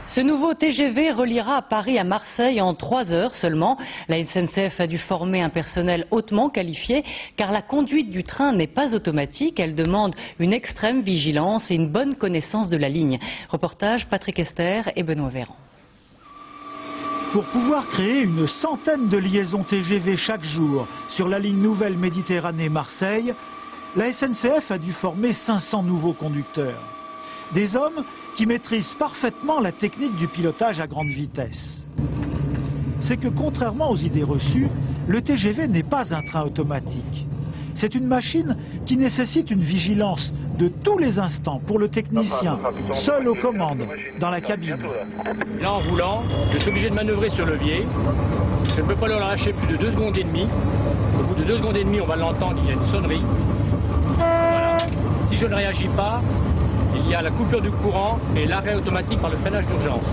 Ce nouveau TGV reliera Paris à Marseille en 3 heures seulement. La SNCF a dû former un personnel hautement qualifié car la conduite du train n'est pas automatique. Elle demande une extrême vigilance et une bonne connaissance de la ligne. Reportage Patrick Esther et Benoît Véran. Pour pouvoir créer une centaine de liaisons TGV chaque jour sur la ligne Nouvelle Méditerranée-Marseille, la SNCF a dû former 500 nouveaux conducteurs. Des hommes qui maîtrisent parfaitement la technique du pilotage à grande vitesse. C'est que contrairement aux idées reçues, le TGV n'est pas un train automatique. C'est une machine qui nécessite une vigilance de tous les instants pour le technicien, seul aux commandes, dans la cabine. Là, en roulant, je suis obligé de manœuvrer sur levier. Je ne peux pas le lâcher plus de 2 secondes et demie. Au bout de 2 secondes et demie, on va l'entendre, il y a une sonnerie. Voilà. Si je ne réagis pas, il y a la coupure du courant et l'arrêt automatique par le freinage d'urgence.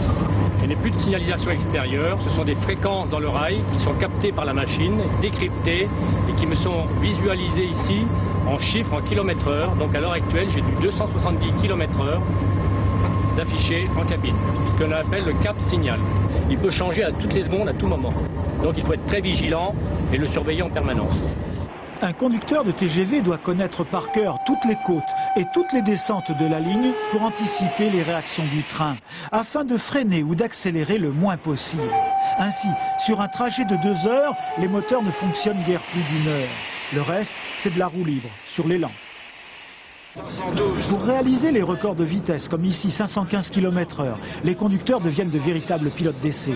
Je n'ai plus de signalisation extérieure, ce sont des fréquences dans le rail qui sont captées par la machine, décryptées et qui me sont visualisées ici en chiffres en km/h. Donc à l'heure actuelle, j'ai du 270 km/h d'affiché en cabine, ce qu'on appelle le cap signal. Il peut changer à toutes les secondes, à tout moment. Donc il faut être très vigilant et le surveiller en permanence. Un conducteur de TGV doit connaître par cœur toutes les côtes et toutes les descentes de la ligne pour anticiper les réactions du train, afin de freiner ou d'accélérer le moins possible. Ainsi, sur un trajet de 2 heures, les moteurs ne fonctionnent guère plus d'1 heure. Le reste, c'est de la roue libre, sur l'élan. Pour réaliser les records de vitesse, comme ici 515 km/h, les conducteurs deviennent de véritables pilotes d'essai.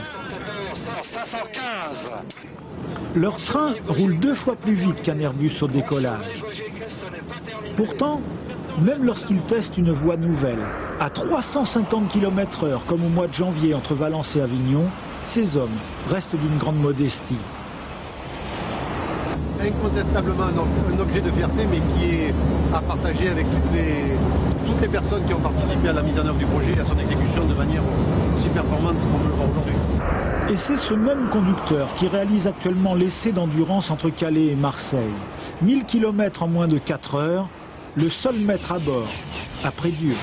Leur train roule 2 fois plus vite qu'un Airbus au décollage. Pourtant, même lorsqu'ils testent une voie nouvelle, à 350 km/h comme au mois de janvier entre Valence et Avignon, ces hommes restent d'une grande modestie. Incontestablement un objet de fierté, mais qui est à partager avec toutes les personnes qui ont participé à la mise en œuvre du projet et à son exécution de manière aussi performante qu'on le voit aujourd'hui. Et c'est ce même conducteur qui réalise actuellement l'essai d'endurance entre Calais et Marseille. 1000 km en moins de 4 heures, le seul maître à bord, après Dieu.